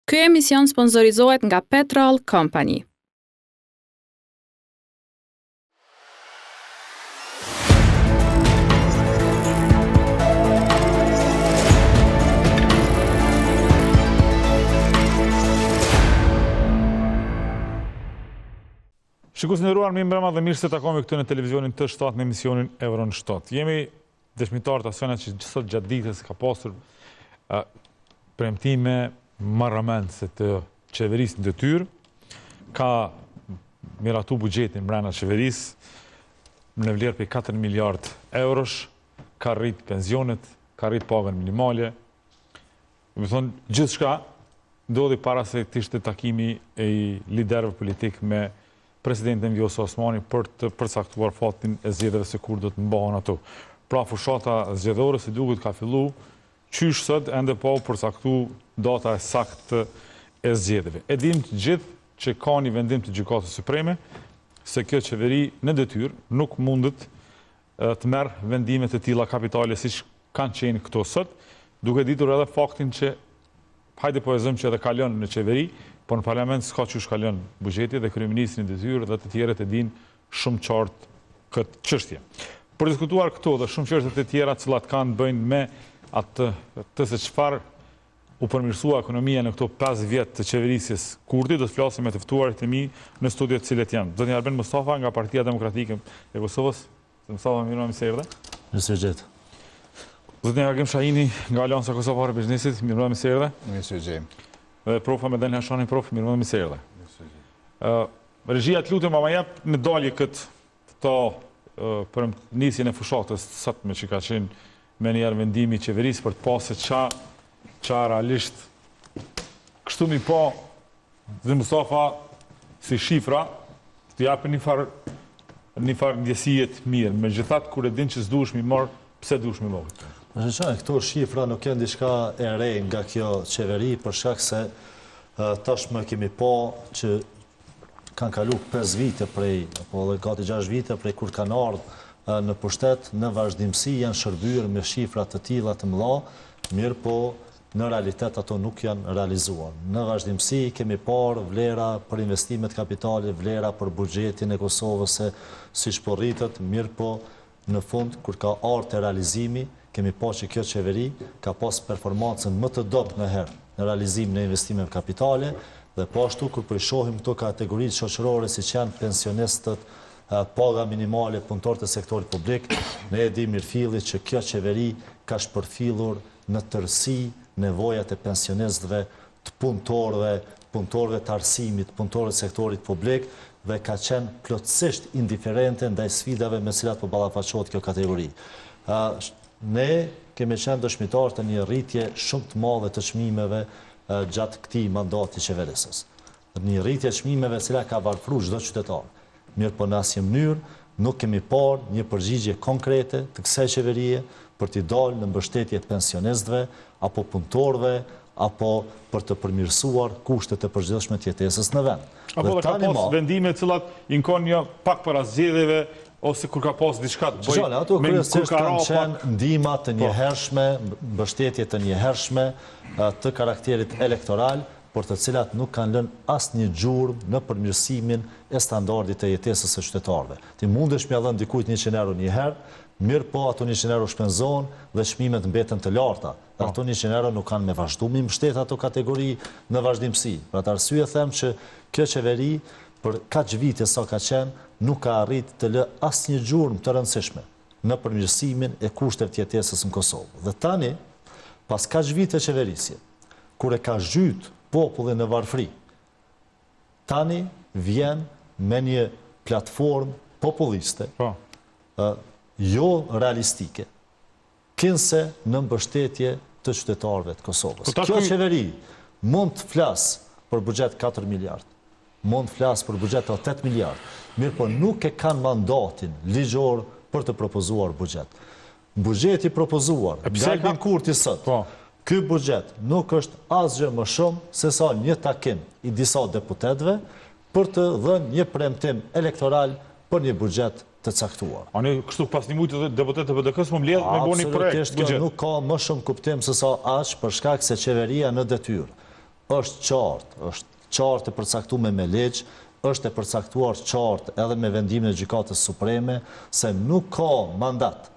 Ky emision sponsorizohet nga Petrol Company. Shikues të nderuar, mirë mbrëma dhe mirë se takojmë këtu në televizionin të 7 në emisionin Evron 7. Jemi dëshmitar të asaj që sot gjatë ditës ka pasur premtime marramendse të qeverisë në detyrë, ka miratu buxhetin brenda qeverisë në vlerë për 4 miliard eurosh, ka rrit pensionet, ka rrit pagën minimale. Do të thonë gjithçka ndodhi para se të ishte takimi i liderëve politik me presidentin Vjosa Osmani për të përcaktuar fatin e zgjedhjeve se kur do të mbahen ato. Pra fushata zgjedhore si duket ka fillu, qysh sot ende pa përcaktu data e saktë e zgjedhjeve. E dim të gjithë që ka një vendim të Gjykatës Supreme se kjo qeveri në detyrë nuk mundet të merr vendime të tilla kapitale siç kanë qenë këto sot, duke ditur edhe faktin që hajde po e zëm që edhe kalon në qeveri, por në parlament s'ka qysh kalon buxheti dhe kryeministri në detyrë dhe të tjerët e dinë shumë qartë këtë çështje. Për diskutuar këto dhe shumë çështje të tjera të cilat kanë bëjnë me atë se çfarë u përmirësua ekonomia në këto 5 vjet të qeverisjes Kurti, do të flasim me të ftuarit e mi në studio të cilët janë Zoti Arben Mustafa nga Partia Demokratike e Kosovës. Mustafa, mirë se erdhe. Mirëmëngjes. Zoti Agim Shahini nga Alianca Kosovare e Biznesit, mirë se erdhe. Mirëmëngjes. Dhe profa me Daniel Hashani, prof, mirë se erdhe. Regjia të lutem ma jep në dalje këto për nisjen e fushatës sotme që ka qenë me njerë vendimi i qeverisë për të pasë qa realisht kështu mi pa dhe Mustafa si shifra të japë një farë ndjesijet mirë, me gjithat kur e din që s'duhesh mi marë, pse duhesh mi marë? Këto shifra nuk janë diçka e re nga kjo qeveri, për shkak se tashmë kemi pa që kanë kalu 5 vite prej, apo dhe gati 6 vite prej kur kanë ardhë në pushtet, në vazhdimsi janë shërbyer me shifra të tilla të mëdha, mirë po në realitet ato nuk janë realizuar. Në vazhdimsi kemi parë vlera për investimet kapitale, vlera për buxhetin e Kosovës se siç po rritet, mirë po në fund kur ka ardhur te realizimi, kemi pa që kjo qeveri ka pas performancën më të dobët në herë në realizimin e investimeve kapitale dhe po ashtu kur po i shohim këto kategoritë shoqërore siç janë pensionistët, paga minimale, punëtorët e sektorit publik, ne e dim mirëfilli që kjo qeveri ka shpërfillur në tërësi nevojat e pensionistëve, të punëtorëve të arsimit, punëtorëve të sektorit publik dhe ka qenë plotësisht indiferente ndaj sfidave me cilat po ballafaqohet kjo kategori. Ne kemi qenë dëshmitar të një rritje shumë të madhe të çmimeve gjatë këtij mandati qeverisës. Një rritje të çmimeve e cila ka varfruar çdo qytetar. Mirë po në asnjë mënyrë nuk kemi parë një përgjigje konkrete të kësaj qeverie për t'i dalë në mbështetje pensionistëve apo punëtorëve apo për të përmirësuar kushtet e përgjithshme të jetesës në vend. Apo dhe ka pas vendime të cilat inkon një pak para zgjedhjeve ose kur ka pas diçka të bëjë ato kryesisht kanë qenë ndihma të njëhershme, mbështetje të njëhershme të karakterit elektoral, por të cilat nuk kanë lënë asnjë gjurmë në përmirësimin e standardit të jetesës së qytetarëve. Ti mundesh m'ia dhënë dikujt 100 euro një herë, mirë po ato 100 euro shpenzohen dhe çmimet mbeten të larta. Ato 100 euro nuk kanë me vazhdu mi mbështet ato kategori në vazhdimsi. Për atë arsye them që kjo qeveri për kaq vite sa ka qenë nuk ka arrit të lë asnjë gjurmë të rëndësishme në përmirësimin e kushteve të jetesës në Kosovë. Dhe tani, pas kaq vite qeverisje, kur e ka zhyt popullin në varfëri, tani vjen me një platformë populliste, jo realistike, kinse në mbështetje të qytetarëve të Kosovës. Kjo qeveri mund të flasë për buxhet 4 miliard, mund të flasë për buxhet 8 miliard, mirë po nuk e kanë mandatin ligjor për të propozuar buxhet. Buxheti propozuar nga Albin Kurti sot, ky buxhet nuk është asgjë më shumë se sa një takim i disa deputetëve për të dhënë një premtim elektoral për një buxhet të caktuar. Ani kështu pas një muajit deputetë të BDK-s më mbledh me bëni projekt buxhet. Nuk ka më shumë kuptim se sa aq për shkak se qeveria në detyrë është qartë e përcaktuar me ligj, është e përcaktuar qartë edhe me vendimin e Gjykatës Supreme se nuk ka mandat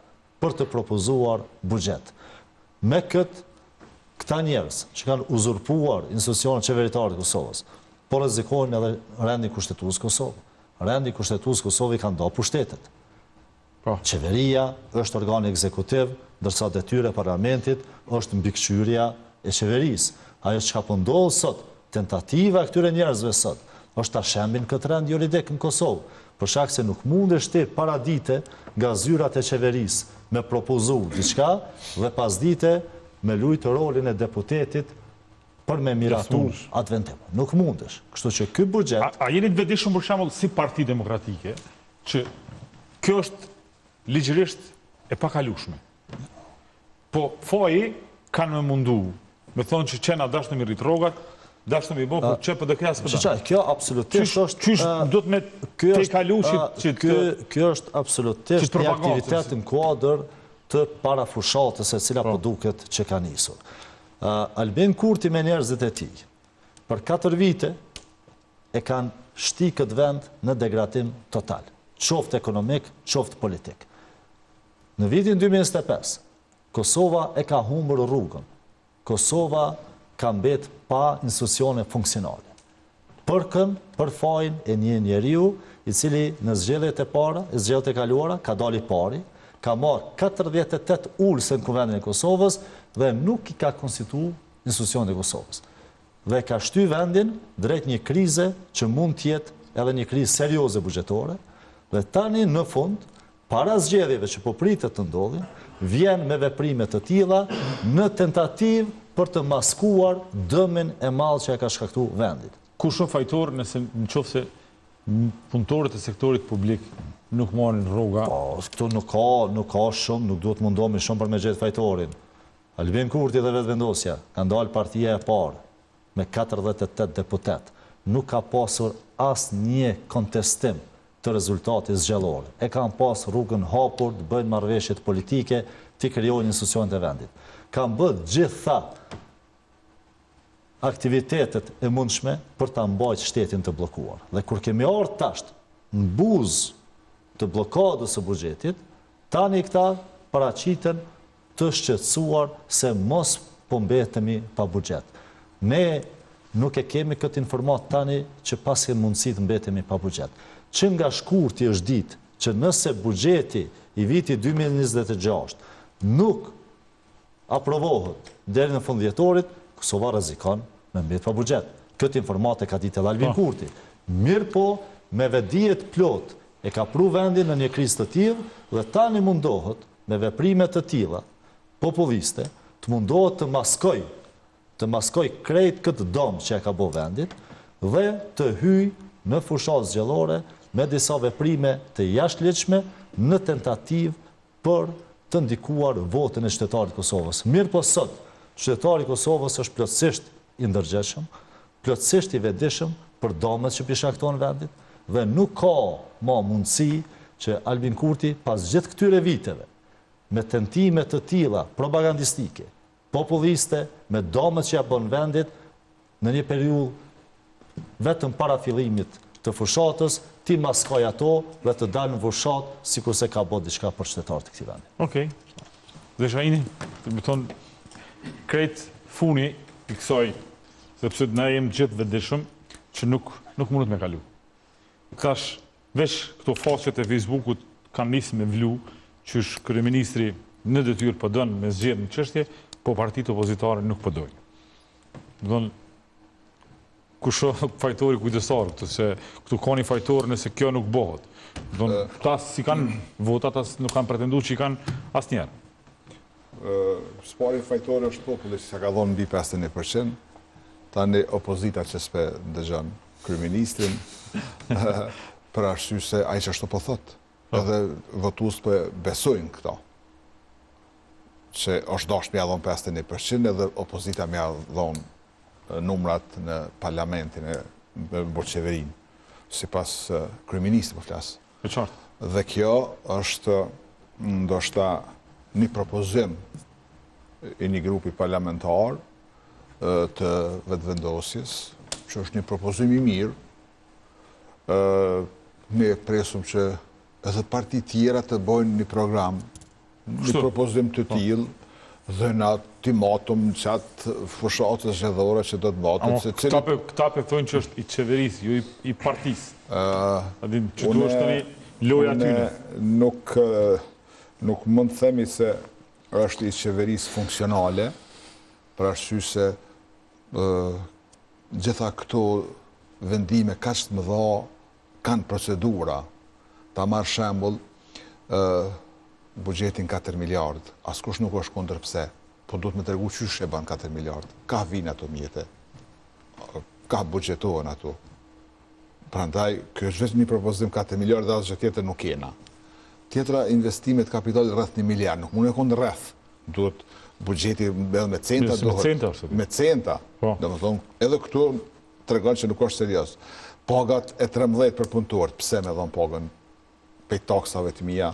për të propozuar buxhet. Me këta njerëz që kanë uzurpuar institucionet qeveritare të Kosovës, po rrezikojnë edhe rendin kushtetues Kosovë. Rendi kushtetues Kosovë i ka nda pushtetet. Qeveria është organ ekzekutiv, ndërsa detyra e parlamentit është mbikëqyrja e qeverisë. Ajo çka po ndodh sot, tentativa e këtyre njerëzve sot, është ta shembin këtë rend juridik në Kosovë, për shkak se nuk mundesh ti para dite nga zyrat e qeverisë me propozu diçka dhe pas dite me lujtë rolin e deputetit për me miratu atë vendim. Nuk mundesh. Kështu që ky buxhet... A jeni të vetëdijshëm për shembull si Parti Demokratike që kjo është ligjërisht e pakalueshme. Po faji kanë më mundu, me thonë që qena dashnë me rrit rrogat, dashnë me i bo, por që për dëkja s'pëdan. Shqaj, kjo absolutisht është... Qysh do të me te kalu që të... Kjo është absolutisht një aktivitet në kuadër të parafushatës e cila po duket që ka nisur. Albin Kurti me njerëzit e tij, për 4 vite e kanë shti këtë vend në degradim total, qoftë ekonomik, qoftë politik. Në vitin 2025, Kosova e ka humbur rrugën. Kosova ka mbet pa institucione funksionale. Për fajin e një njeriu i cili në zgjedhjet e para, zgjedhjet e kaluara, ka dali pari, ka marrë 48 ulse në Kuvendin e Kosovës dhe nuk i ka konstituu institucionet e Kosovës. Dhe ka shty vendin drejt një krize që mund tjetë edhe një krizë serioze buxhetore, dhe tani në fund, para zgjedhjeve që po pritet të ndodhin, vjen me veprime të tilla në tentativë për të maskuar dëmin e madh që e ka shkaktuar vendit. Ku shumë fajtor nëse në qoftë se punëtorët e sektorit publik nuk marrin rruga? Po, këtu nuk ka shumë, nuk duhet mundohemi shumë për me gjetë fajtorin. Albin Kurti dhe vetëvendosja kanë dalë partia e parë me 48 deputet. Nuk ka pasur asnjë kontestim të rezultatit zgjedhor. E kanë pas rrugën hapur të bëjnë marrëveshjet politike, të krijojnë institucionet e vendit. Kanë bërë gjitha aktivitetet e mundshme për ta mbajtur shtetin të bllokuar. Dhe kur kemi ardhur tash në buzë të bllokadës së buxhetit, tani këta paraqiten të shqetësuar se mos po mbetemi pa buxhet. Ne nuk e kemi këtë informat tani që pas kemi mundësi të mbetemi pa buxhet. Që nga shkurti është ditë që nëse buxheti i vitit 2026 nuk aprovohet deri në fund vjetorit, Kosova rrezikon me mbet pa buxhet. Këtë informatë ka ditë edhe Albin Kurti. Mirë po, me vetdije të plot e ka pru vendin në një krizë të tillë dhe tani mundohet me veprime të tilla populliste të mundohet të maskoj krejt këtë dom që e ka bo vendit dhe të hyj në fushat zgjedhore me disa veprime të jashtëligjshme në tentativë për të ndikuar votën e qytetarit të Kosovës. Mirë po sot, qytetari i Kosovës është plotësisht i ndërgjegjshëm, plotësisht i vetëdijshëm për domet që shkakton vendit dhe nuk ka më mundësi që Albin Kurti pas gjithë këtyre viteve me tentime të tilla propagandistike, populliste, me domet që ja bën vendit në një periudhë vetëm para fillimit të fushatës, ti maskoj ato dhe të dalë në fushat sikurse ka bërë diçka për qytetarët e këtij vendi. Okej. Dhe Shahini, të më thonë, krejt funi i kësaj, sepse na jemi gjithë vetëdijshëm që nuk mundet me kalu. Tash, veç këto faqet e Facebookut kanë nisë me vlu, që kryeministri në detyrë po don me zgjedhje në çështje, po partitë opozitare nuk po dojnë. Do thonë, kusho fajtori kujdesar këtu, se këtu ka një fajtor nëse kjo nuk bëhet. Do thonë, ta si kanë votat, as nuk kanë pretenduar që i kanë asnjëherë. Spari fajtori është populli që ka dhënë mbi 51%, tani opozita që s'pe dëgjon kryeministrin për arsye se ai çfarë po thotë. Edhe votues po besojnë këto. Që është dashur me ia dhënë 51% edhe opozita me ia dhënë numrat në parlamentin e qeverinë, sipas kryeministit po flas. E qartë. Dhe kjo është ndoshta një propozim i një grupi parlamentar të vetëvendosjes, që është një propozim i mirë. Ne presum që edhe parti tjera të bojnë një program, një propozim të tillë, dhe na ti matum në qatë fushatës zgjedhore që do të matum. Këta pe thonë që është i qeverisë, jo i partisë. Që du është të një loja tyne. Nuk mund të themi se është i qeverisë funksionale, për arsye se gjitha këto vendime kaq të mëdha kanë procedura. Ta marr shembull buxhetin 4 miliard. Askush nuk është kundër pse, po duhet me tregu qysh e bën 4 miliard. Ka vinë ato mjete. Ka buxhetohen ato. Prandaj, kjo është vetëm një propozim 4 miliard dhe asgjë tjetër nuk kena. Tjetra investimet kapitalit rreth 1 miliard, nuk mund e kon rreth. Duhet buxheti me centa, me centa. Domethënë, edhe këtu tregon që nuk është serioz. Pagat e 13 për punëtorët, pse me dhon pagën pej taksave të mia,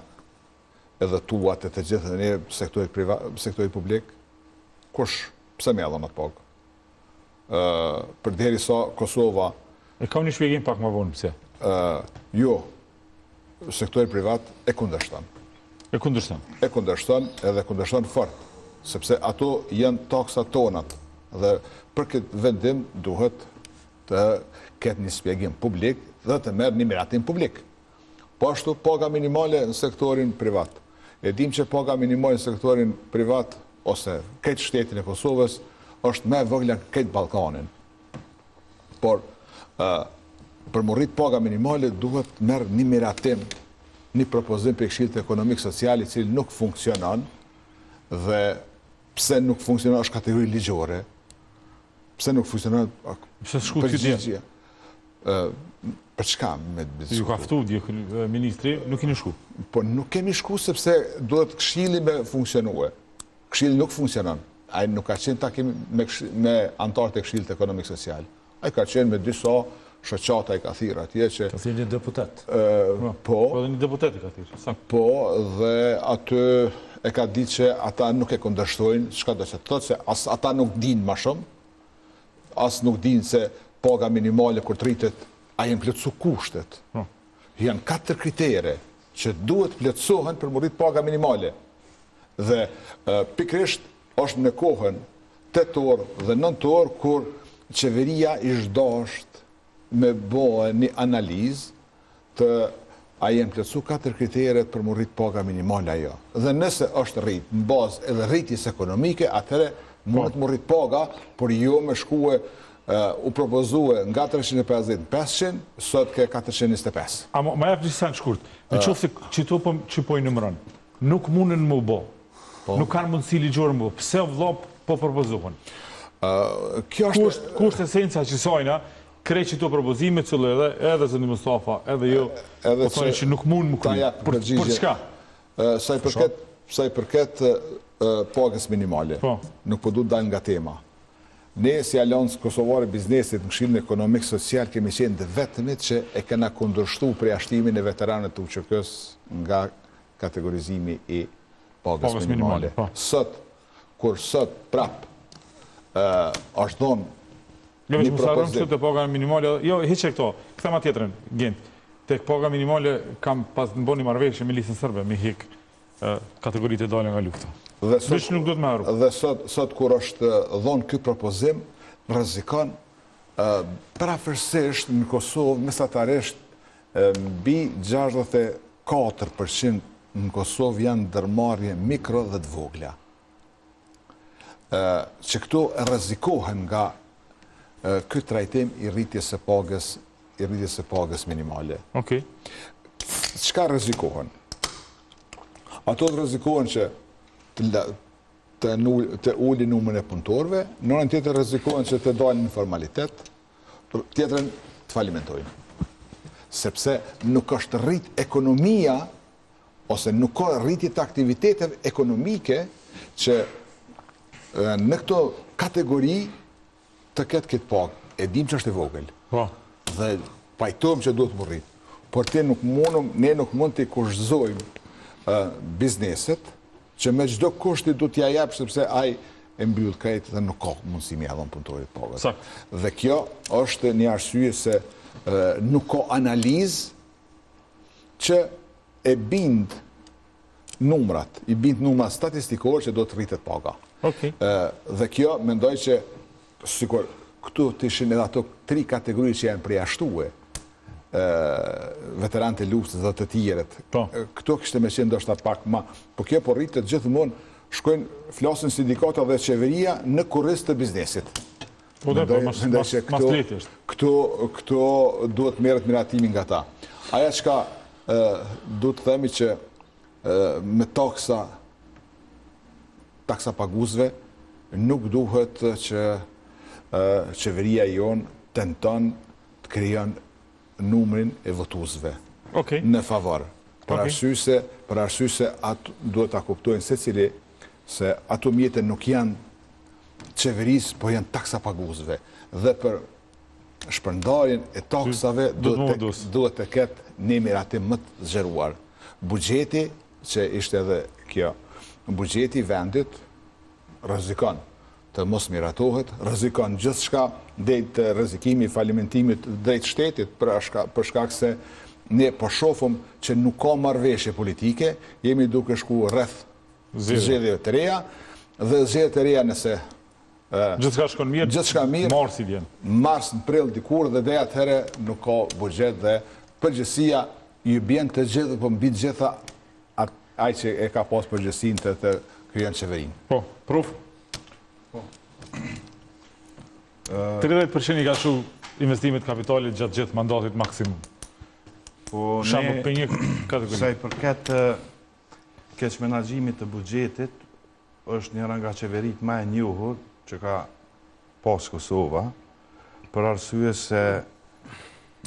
edhe tuat e të gjithë ne sektorit publik, kush pse me dhon atë pagë? Përderisa Kosova e kam një shpjegim pak më vonë pse. Jo, sektori privat e kundërshton. E kundërshton. E kundërshton edhe kundërshton fort, sepse ato janë taksa tonat dhe për këtë vendim duhet të ketë një shpjegim publik dhe të merr një miratim publik. Po ashtu paga minimale në sektorin privat. E dim që paga minimale në sektorin privat ose këtë shtetin e Kosovës është më e vogël në këtë Ballkanin. Por për më rrit paga minimale duhet merr një miratim, një propozim për Këshillit Ekonomik Social i cili nuk funksionon dhe pse nuk funksionon është kategori ligjore. Pse nuk funksionon? Pse shku ti? Për çka me diskutuar? Ju ka ftuar ministri, nuk keni shku. Po nuk kemi shku sepse duhet Këshilli me funksionue. Këshilli nuk funksionon. Ai nuk ka qenë takim me anëtarët e Këshillit Ekonomik Social. Ai ka qenë me disa shoqata i ka thirrë atje që... Ka thirrë një deputet. Po, edhe një deputet i ka thirrë. Po, dhe aty e ka ditë që ata nuk e kundërshtojnë, çka do të thotë se as ata nuk dinë më shumë, as nuk dinë se paga minimale kur rritet, a janë plotësu kushtet. Janë 4 kritere që duhet plotësohen për më rrit paga minimale. Dhe pikërisht është në kohën 8 dhe 9 kur qeveria ishtë dasht me bëhe një analizë të a jenë plotësu 4 kriteret për më rrit paga minimale ajo. Dhe nëse është rrit në bazë edhe rritjes ekonomike, atëre mundet më rrit paga, por jo me shkue u propozue nga 350 në 500, sot ke 425. A ma jep një sen shkurt, në qofë se që to që po i nëmëron, nuk mundën më bo, nuk kanë mundësi ligjore më bo, pse vllap po propozohen? Kusht esenca që sajna, krejt që to propozime cëllë edhe zëndi Mustafa, edhe jo, po thoni që nuk mund më kry. Për çka? Sa i përket pagës minimale, nuk po du të dalë nga tema. Ne si Aleancë Kosovare Biznesit në Këshillin Ekonomik Social kemi qenë dhe vetëmit që e kena kundërshtu përjashtimin e veteranët të UÇK-s nga kategorizimi i pagës minimale. Sot, kur sot prap është thonë një propozim. Që të paga minimale, jo, hiqe këto, këthema tjetërën, gjendë. Tek paga minimale kam pas në bo një marrëveshje me Lisën Sërbe, me hik kategoritë e dalë nga lufta. Veç nuk do të marru. Dhe sot kur është dhonë ky propozim, rrezikon parafërsisht në Kosovë, mesatarisht, mbi 64% në Kosovë janë ndërmarrje mikro dhe të vogla. Që këto rrezikohen nga ky trajtim i rritjes së pagës minimale. Okej. Çka rrezikohen? Ato rrezikohen që të uli numrin e punëtorëve, në anën tjetër rrezikohen që të dalin në formalitet, tjetrën të falimentojnë. Sepse nuk është rrit ekonomia, ose nuk ka rritje të aktiviteteve ekonomike që në këto kategori të ketë këtë pagë. E dim që është e vogël. Dhe pajtojmë që duhet më rritë. Por ne nuk mund të kushtzojmë bizneset, që me çdo kushti du t'ja jep, sepse ai e mbyll krejt dhe nuk ka mundësi me dhënë punëtorit pagën. Sakt. Dhe kjo është një arsye se nuk ka analizë që e bind numrat, i bind numrat statistikor që do të rritet paga. Okej. Dhe kjo mendoj që sikur këtu të ishin edhe ato 3 kategori që janë përjashtue, veteranët e luftës dhe të tjerët. Po. Këto kishte me qenë ndoshta pak ma, po kjo po rritet gjithmonë, flasin sindikata dhe qeveria në kurriz të biznesit. Po dhe, mas leti është. Këto duhet merret miratimi nga ta. Aja çka duhet të themi që me taksa paguzve nuk duhet që qeveria jon tenton të krijon numrin e votuesve në favor. Për arsye se ato duhet ta kuptojnë secili se ato mjete nuk janë qeverisë, po janë taksa paguzve. Dhe për shpërndarjen e taksave duhet të ketë një miratim më të zgjeruar. Buxheti, që ishte edhe kjo, buxheti vendit rrezikon të mos miratohet, rrezikon gjithçka drejt rrezikimi falimentimit drejt shtetit për shkak se ne po shohim që nuk ka marrëveshje politike, jemi duke shku rreth zgjedhjeve të reja dhe zgjedhjet e reja nëse gjithçka shkon mirë, marsi vjen. Mars në prill dikur dhe deri atëherë nuk ka buxhet dhe përgjësia ju bjen të gjithë, po mbi të gjitha ai që e ka pas përgjësinë të krijon qeverinë. Po, pruf. 30% i ka shu investimet kapitalit gjatë gjithë mandatit maksimum. Po Shambull për një kategori. Sa i përket keq menaxhimit të buxhetit, është njëra nga qeverit më e njohur që ka pas Kosova, për arsye se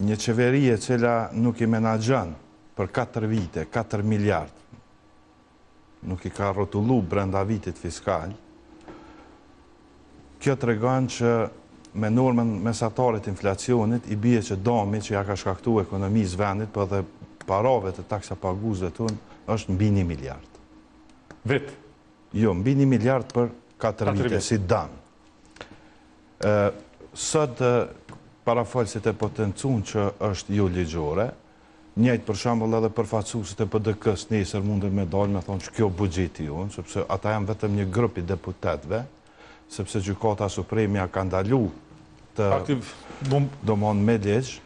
një qeveri e cila nuk i menaxhon për 4 vite, 4 miliard, nuk i ka rrotullu brenda vitit fiskal, kjo tregon që me normën mesatare të inflacionit i bie që dami që ja ka shkaktuar ekonomisë vendit, po dhe parave të taksa paguzve tonë është mbi 1 miliard. Vet? Jo, mbi 1 miliard për 4 vite, si dam. Sot parafalësit e potencun që është jo ligjore, njëjtë për shembull edhe përfaqësuesit e PDK-s nesër mundën me dalë me thonë që kjo buxheti jonë, sepse ata janë vetëm një grup i deputetëve, sepse Gjykata Supreme ka ndalu të domon me ligj,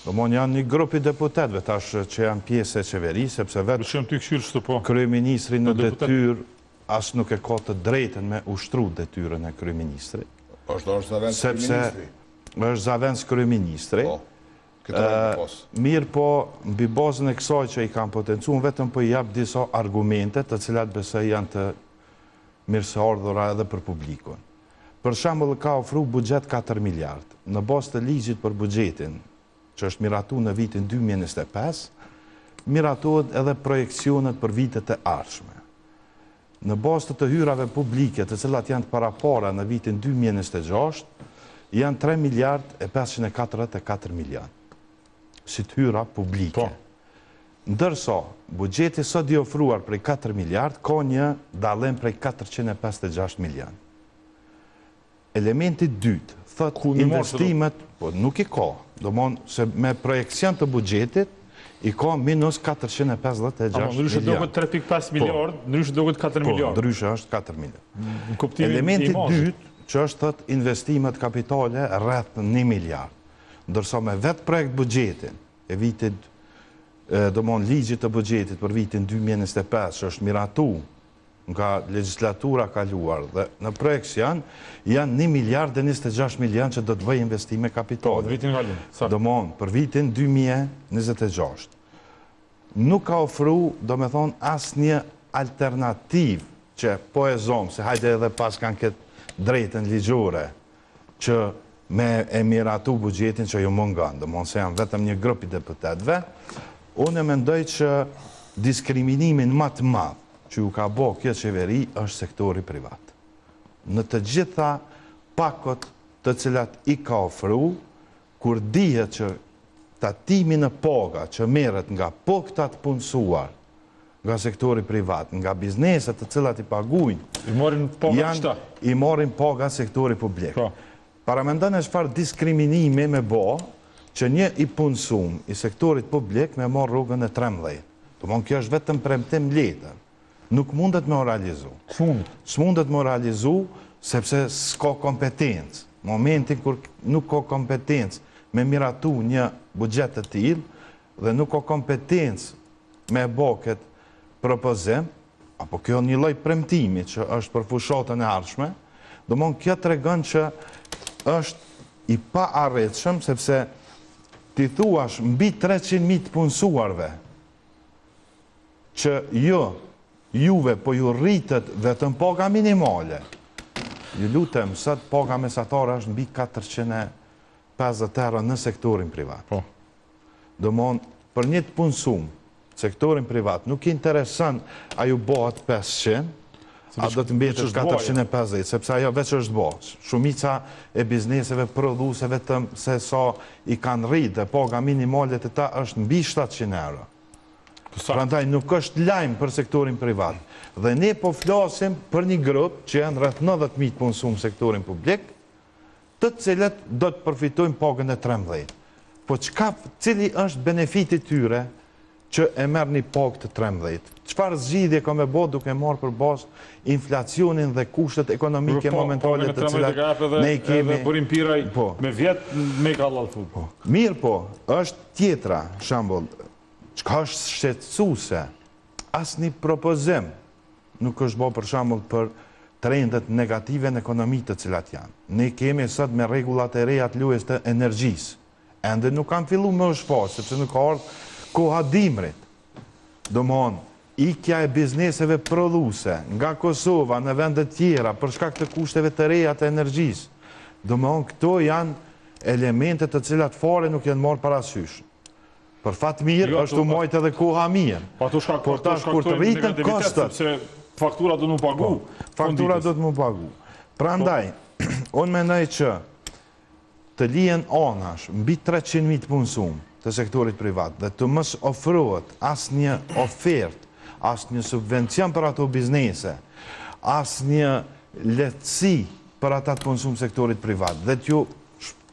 domon janë një grup i deputetëve tash që janë pjesë e qeverisë, sepse vetë kryeministri në detyrë as nuk e ka të drejtën me ushtru detyrën e kryeministrit. Sepse është zavendës kryeministri. Mirë po, mbi bazën e kësaj që i kanë potencuar, vetëm po i jap disa argumente të cilat besoj janë të mirëseardhura edhe për publikun. Për shembull, ka ofruar buxhet 4 miliard. Në bazë të ligjit për buxhetin, që është miratuar në vitin 2025, miratohet edhe projekcionet për vitet e ardhshme. Në bazë të hyrave publike, të cilat janë të parapara në vitin 2026, janë 3 miliard e 544 milion. Si të hyra publike. Ndërsa, buxheti sot i ofruar prej 4 miliard, ka një dallim prej 456 milion. Elementi dytë, thot investimet, po nuk i ka, domon se me projekcion të buxhetit, i ka minus 456 milion. Ndryshe doket 3.5 miliard, ndryshe doket 4 miliard. Po, ndryshe është 4 miliard. Elementi dytë, që është thot investimet kapitale rreth 1 miliard. Ndërsa me vetë projekt buxhetin e vitit, domon ligjit të buxhetit për vitin 2025, që është miratu nga legislatura kaluar dhe në projekcion janë 1 miliard e 26 milion që do të bëjë investime kapitale. Domon për vitin 2026. Nuk ka ofru, do me thonë, asë një alternativ që po e zomë, se hajde edhe pas kanë këtë drejtën ligjore, që me e miratu buxhetin që ju mungan, domon se janë vetëm një grup i deputetëve, unë e mendoj që diskriminimin më të madh që ju ka bo kjo qeveri është sektori privat. Në të gjitha pakot të cilat i ka ofru, kur dihet që tatimi në paga që merret nga po këta të punësuar nga sektori privat, nga bizneset të cilat i paguajnë, I morin po nga qëta. i morin po nga sektori publik. Po. Paramendon e çfarë diskriminimi me bo që një i punësum i sektorit publik me marrë rrugën e 13. Domthonjë kjo është vetëm premtim letër. Nuk mundet me realizu. S'mundet me realizu sepse s'ka kompetencë. Momentin kur nuk ka kompetencë me miratu një buxhet të tillë dhe nuk ka kompetencë me bë këtë propozim, apo kjo një lloj premtimi që është për fushatën e ardhshme, domthonjë kjo tregon që është i pa arritshëm sepse ti thuash mbi 300.000 të punësuarve që juve po ju rritet vetëm paga minimale. Ju lutem, sot paga mesatare është mbi 450 euro në sektorin privat. Po. Domthonjë, për një të punësum, sektorin privat, nuk i intereson a ju bëhet 500, a do të mbetet 450, sepse ajo veç është bëhet. Shumica e bizneseve prodhuese vetëm se sa i kanë rritë, paga minimale të ta është mbi 700 euro. Prandaj nuk është lajm për sektorin privat. Dhe ne po flasim për një grup që janë rreth 90.000 të punësuar në sektorin publik, të cilët do të përfitojnë pagën e 13. Po cili është benefiti tyre që e merr një pagë të 13? Çfarë zgjidhje ka me bë duke marrë për bazë inflacionin dhe kushtet ekonomike momentale të cilat ne i kemi? Burim Piraj Po. me vjet me ka halal food. Po. Mirë po, është tjetra, shembull, çka është shqetësuese, asnjë propozim nuk është bërë për shembull për trendet negative në ekonomi të cilat janë. Ne kemi sot me rregullat e reja të lujes të energjisë. Ende nuk kanë filluar me u shfaq, sepse nuk ka ardhur koha dimrit. Domthonjë, ikja e bizneseve prodhuese nga Kosova në vende tjera për shkak të kushteve të reja të energjisë. Domthonjë, këto janë elemente të cilat fare nuk janë marrë parasysh. Për fat mirë është u mojt edhe koha mirë. Por tash kur të rritën kostot, sepse faktura do të më pagu. Faktura do të më pagu. Prandaj, unë mendoj që të lihen anash mbi 300.000 të punësuar të sektorit privat dhe të mos ofrohet asnjë ofertë, asnjë subvencion për ato biznese, asnjë lehtësi për ata të punësuar sektorit privat dhe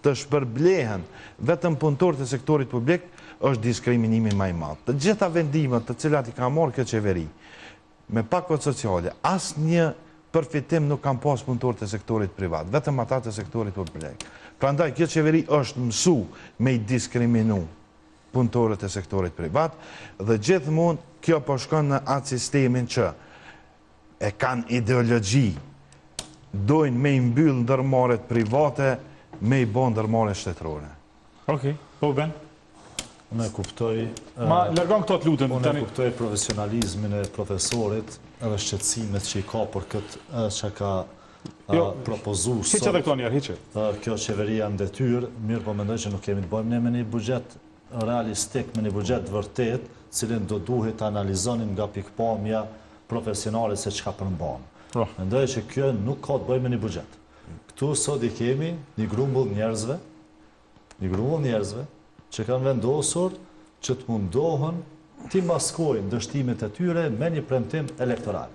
të shpërblehen vetëm punëtorët e sektorit publik, është diskriminimi më i madh. Të gjitha vendimet të cilat i ka marrë kjo qeveri me pakot sociale, asnjë përfitim nuk kanë pas punëtorët e sektorit privat, vetëm ata të sektorit publik. Prandaj kjo qeveri është mësu me i diskriminu punëtorët e sektorit privat dhe gjithmonë kjo po shkon në atë sistemin që e kanë ideologji, dojnë me i mbyll ndërmarrjet private, me i bën ndërmarrje shtetërore. Okej, po ben. Unë e kuptoj... Ma largon këto të lutem. Unë e kuptoj profesionalizmin e profesorit edhe shqetësimet që i ka për këtë që ka propozu sot. Hiqe dhe këto njerë, hiqe. Kjo qeveria në detyrë, mirë po mendoj që nuk kemi të bëjmë ne me një buxhet realistik, me një buxhet vërtet, cilin do duhet të analizonin nga pikpamja profesionale se çka përmban. Mendoj që kjo nuk ka të bëjmë me një buxhet. Këtu sot i kemi një grumbull njerëzve që kanë vendosur që të mundohen ti maskojnë dështimet e tyre me një premtim elektoral.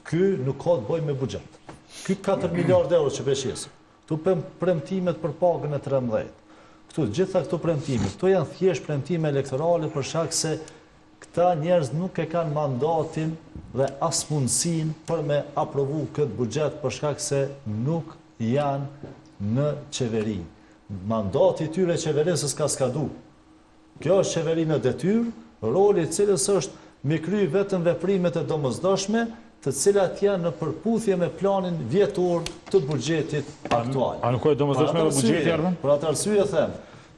Ky nuk ka të bëjë me buxhet. Ky 4 miliardë euro që beshjesin. Këtu premtimet për pagën e 13. Këtu gjitha këto premtime, këto janë thjesht premtime elektorale për shkak se këta njerëz nuk e kanë mandatin dhe as mundësinë për me aprovu këtë buxhet për shkak se nuk janë në qeveri. Mandati i tyre qeverisë s'ka skadu. Kjo është qeveri në detyrë, roli i cilës është me kry vetëm veprimet e domosdoshme, të cilat janë në përputhje me planin vjetor të buxhetit aktual. A nuk ka domosdoshme me buxheti ardhmë? Për atë arsye them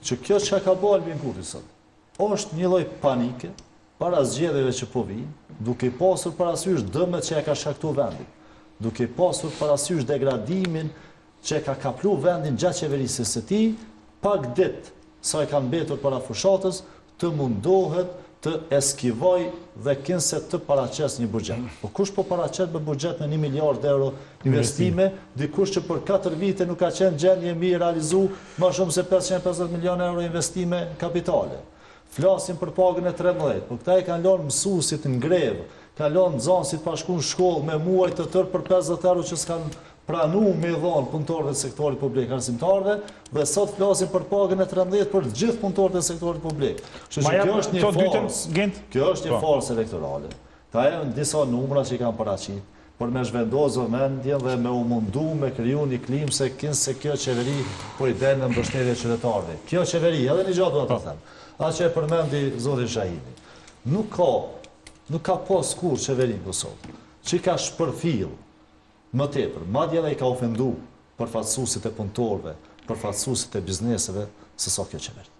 që kjo çka ka bërë Albin Kurti sot, është një lloj panike para zgjedhjeve që po vijnë, duke pasur parasysh dëmet që ja ka shkaktuar vendin, duke pasur parasysh degradimin që ka kaplu vendin gjatë qeverisjes së tij, pak ditë sa e kanë mbetur para fushatës, të mundohet të eskivoj dhe kinse të paraqes një buxhet. Po kush po paraqet me buxhet me 1 miliard euro investime, dikush që për 4 vite nuk ka qenë gjendje mi realizu më shumë se 550 milion euro investime kapitale. flasim për pagën e 13, por këta i kanë lënë mësuesit në grevë, kanë lënë nxënësit pa shku në shkollë me muaj të tërë për 50 euro që s'kanë pranuar me dhënë punëtorëve të sektorit publik arsimtarëve, dhe sot flasim për pagën e 13 për gjithë punëtorët e sektorit publik. Kështu që kjo është një farsë. Kjo është një farsë elektorale. Ta janë disa numra që i kanë paraqit, për me zhvendosë vëmendjen dhe me u mundu me kriju një klimë se kjo qeveri po i denë në mbështetje qytetarëve. Kjo qeveri, edhe një gjatë do të them, atë që e përmendi zoti Shahidi, nuk ka pas kur qeveri në Kosovë, që ka shpërfil më tepër, madje edhe i ka ofendu përfaqësuesit e punëtorëve, përfaqësuesit e bizneseve, se sa kjo qeveri.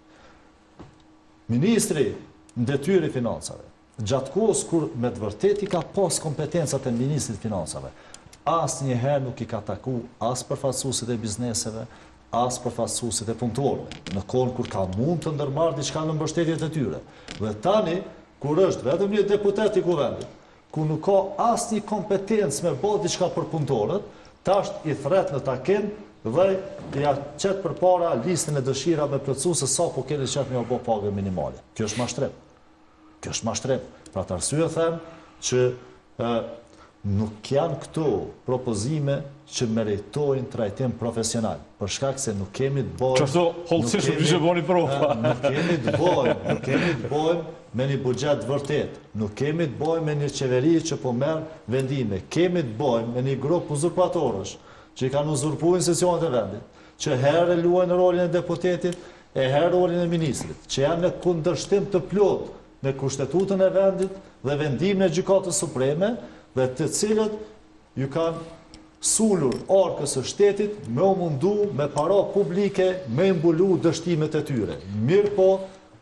Ministri në detyrë i financave, gjatë kohës kur me të vërtet i ka pas kompetencat e ministrit financave, asë njëherë nuk i ka taku as përfaqësuesit e bizneseve, as përfaqësuesit e punëtorëve, në kohën kur ka mund të ndërmarrë diçka në mbështetjet e tyre. Dhe tani, kur është vetëm një deputet i kuvendit, ku nuk ka asë një kompetencë me bërë diçka për punëtorët, tash i thret në takim dhe ja qetë për para listën e dëshira me plotësu se sa po keni qetë me bërë pagë minimale. Kjo është mashtrim. Kjo është mashtrim. Pra të arsye them që nuk janë këto propozime që meritojnë trajtim profesional, për shkak se nuk kemi të bëjmë... Qashtu, holësisht nuk kemi të bëjmë me një buxhet vërtet, nuk kemi të bëjmë me një qeveri që po merr vendime, kemi të bëjmë me një grup uzurpatorësh që i kanë uzurpuar institucionet e vendit, që herë luajnë rolin e deputetit, e herë rolin e ministrit, që janë në kundërshtim të plotë me kushtetutën e vendit dhe vendimin e Gjykatës Supreme, dhe të cilët ju kanë sulur arkës së shtetit me u mundu me para publike me mbulu dështimet e tyre. Mirë po,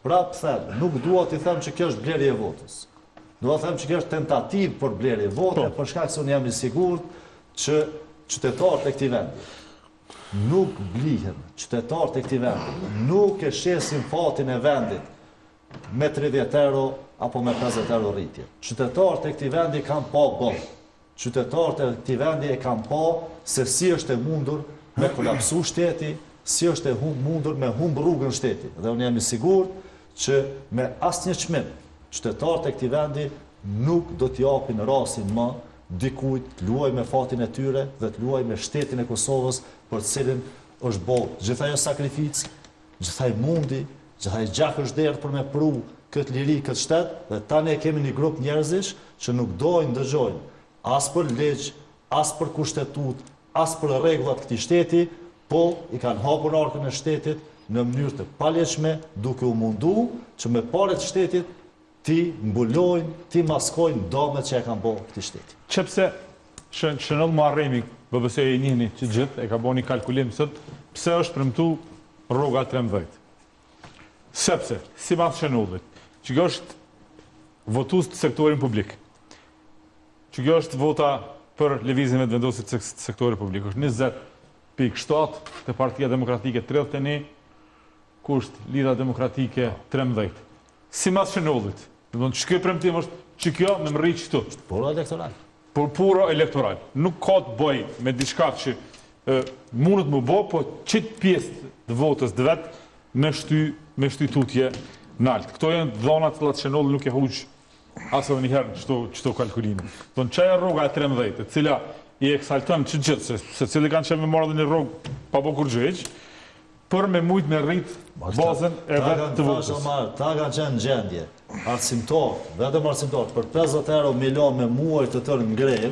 prapë them, nuk dua t'i them që kjo është blerje e votës. Dua të them që kjo është tentativë për blerje e vote, për shkak se unë jam i sigurt që qytetarët e këtij vendi nuk blihen, qytetarët e këtij vendi nuk e shesin fatin e vendit me 30 euro apo me 50 euro rritje. Qytetarët e këtij vendi kanë pa boll. Qytetarët e këtij vendi e kanë pa se si është e mundur me kolapsu shteti, si është e mundur me humb rrugën shteti. Dhe unë jam i sigurt që me asnjë çmim qytetarët e këtij vendi nuk do t'i japin rastin më dikujt të luajë me fatin e tyre dhe të luajë me shtetin e Kosovës për të cilin është bërë gjithë ajo sakrificë, gjithë ai mundi, gjithë ai gjak është derë për me pru këtë liri, këtë shtet, dhe tani kemi një grup njerëzish që nuk dojnë dëgjojnë as për ligj, as për kushtetut, as për rregullat këtij shteti, po i kanë hapur arkën e shtetit në mënyrë të paleshme, duke u mundu që me paret shtetit ti mbulojnë, ti maskojnë domet që e kanë bërë këtij shteti. Qepse Shënëll Muharremi, BBC e njihni që gjithë, e ka bërë një kalkulim sot, pse është premtu rruga 13. Sepse, si mas Shënullit, që kjo është votues të sektorin publik, që kjo është vota për lëvizjen e vendosit të sektorit publik, është 20.7 të Partia Demokratike 31, kusht Lidha Demokratike 13. Si mas Shënullit, që kjo premtim është që kjo me më rritë qëtu. Puro elektoral. Puro elektoral. Nuk ka të bëj me diçka që mundet më bo, po qitë pjesë të votës dhe vetë me shtytutje naltë. Këto janë dhonat të latë Shënulli nuk e huqë asë dhe njëherë qëto kalkulime. Tonë që e rruga e 13, e cila i eksaltëm që gjithë, se cili kanë qenë me marrë dhe një rrugë pa bo kur gjëjq, për me mujtë me rritë bazën e vetë të votës. Ta kanë qenë gjendje, arsimtarë, vetëm arsimtarë, për 50 euro milion me muaj të tërë në grevë,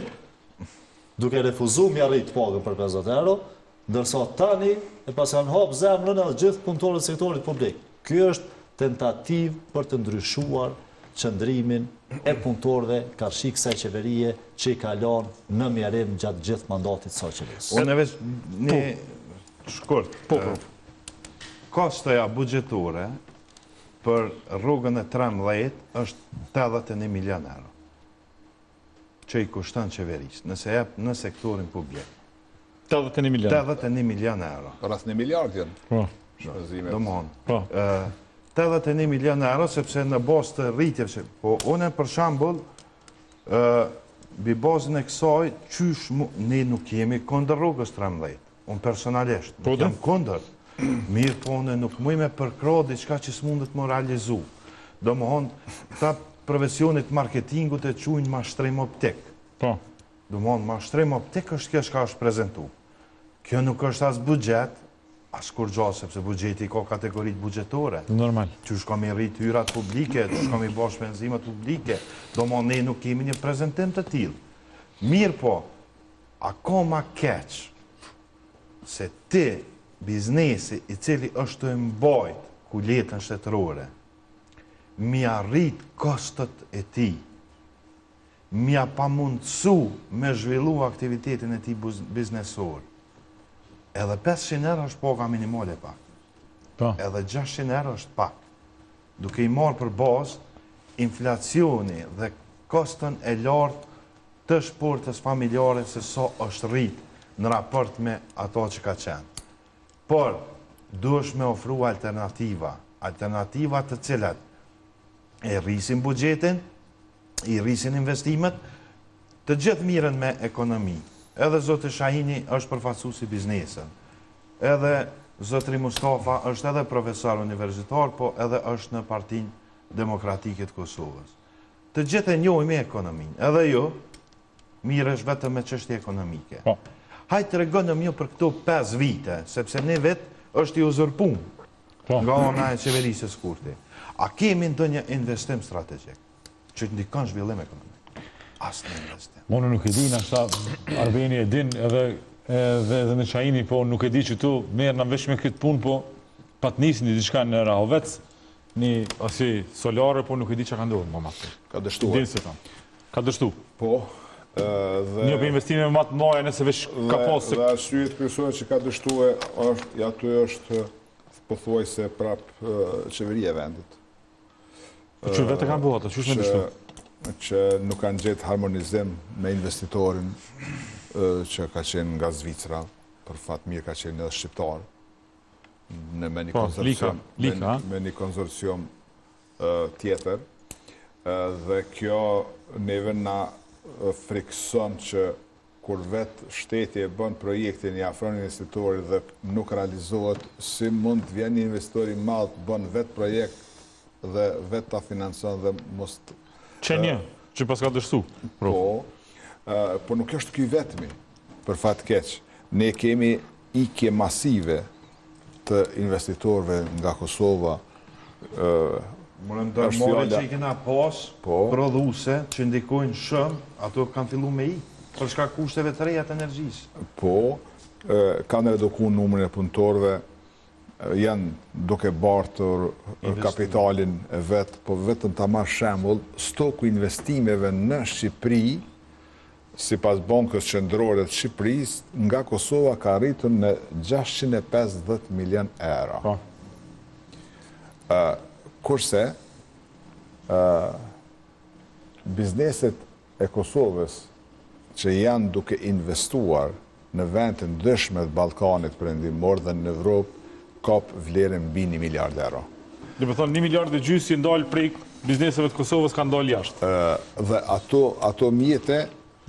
duke refuzu me rritë pagën për 50 euro, ndërsa tani e pas kanë hapë zemrën e gjithë punëtorët e sektorit publik. Ky është tentativë për të ndryshuar qëndrimin e punëtorëve karshi kësaj qeverie që i kalon në mjerim gjatë gjithë mandatit sa qeverisë. Unë e veç një shkurt. Kostoja buxhetore për rrugën e 13 është 81 milion euro, që i kushton qeverisë, nëse jep në sektorin publik. 81 milion. 81 milion euro. Rreth 1 miliard janë. Domthon. 81 milion euro, sepse në bazë të rritjeve, po unë për shembull, mbi bazën e kësaj, qysh ne nuk jemi kundër rrugës 13. Unë personalisht nuk jam kundër. Mirë po unë nuk muj me përkro diçka që s'mundet më realizu. Do më honë, ta profesionit marketingut e quajnë mashtrim optik. Po. Do më honë, mashtrim optik është kjo shka është prezentu. Kjo nuk është as budget, as kur gjatë, sepse bugjeti ka kategorit budgetore. Normal. Që shka me rrit hyrat publike, që shka me bash penzimet publike, do më ne nuk kemi një prezentim të tillë. Mirë po, ako ma keq, se ti, biznesi i cili është të mbajt kuletën shtetërore, mi arrit kostët e ti, mi a pa mundësu me zhvillu aktivitetin e ti biznesor, edhe 500 euro është poka minimale pak. Po. Edhe 600 euro është pak. Duke i marë për bazë inflacioni dhe kostën e lartë të shportës familjare se so është rritë në raport me ato që ka qenë. Por, duhesh me ofru alternativa të cilat e rrisin buxhetin, i rrisin investimet, të gjithë miren me ekonomi. Edhe Zoti Shahini është përfaqësues i biznesën. Edhe Zotri Mustafa është edhe profesor universitar, po edhe është në Partinë Demokratike të Kosovës. Të gjithë e njohim me ekonominë, edhe jo, miresh vetëm me çështje ekonomike. Po. Hajtë të regonëm jo për këto 5 vite, sepse ne vetë është i uzurpum nga ona e qeverisës Kurti. A kemi ndonjë investim strategjik që të ndikon zhvillim ekonomik? Asnjë investim. Monë nuk e di, nashta Arbeni e din edhe në Çajini, po nuk e di që tu merr në vesh me këtë punë, po pat nisni diçka në Rahovec, një ose solare, po nuk e di çka ka ndodhur më pas. Ka dështuar. Din se ta. Ka dështu. Po, Një për investime më të mëdha nëse veç ka pas. Dhe arsyet kryesore që ka dështuar është aty është pothuajse prap qeveria e vendit. Që vetë kanë bëu ato, çu më dështu. Që nuk kanë gjetë harmonizim me investitorin që ka qenë nga Zvicra, për fat mirë ka qenë edhe shqiptar, me një konsorcium, me një konsorcium tjetër, dhe kjo neve na frikson që kur vetë shteti e bën projektin i afron investitorit dhe nuk realizohet, si mund të vjen një investitori madh bën vetë projekt dhe vetë ta financon dhe mos Qenje, që pas ka dështu. Po nuk është ky vetmi, për fat keq. Ne kemi ikje masive të investitorëve nga Kosova. Morëm dërmore që i kena pas, prodhuse, që ndikojnë shumë, ato kanë fillu me i, për shka kushteve të reja të energjisë. Po, kanë reduku numrin e punëtorëve, janë duke bartur kapitalin e vetë, po vetëm ta marrë shembull, stoku investimeve në Shqipëri, si pas Bankës Qendrore të Shqipërisë, nga Kosova ka arritur në 650 milion euro. Kurse, bizneset e Kosovës që janë duke investuar në vend të ndryshme të Ballkanit perëndimor dhe në Evropë, kap vlerën mbi 1 miliard euro. Do të thonë 1 miliard e gjysmë ndal prej bizneseve të Kosovës kanë dalë jashtë. Dhe ato mjete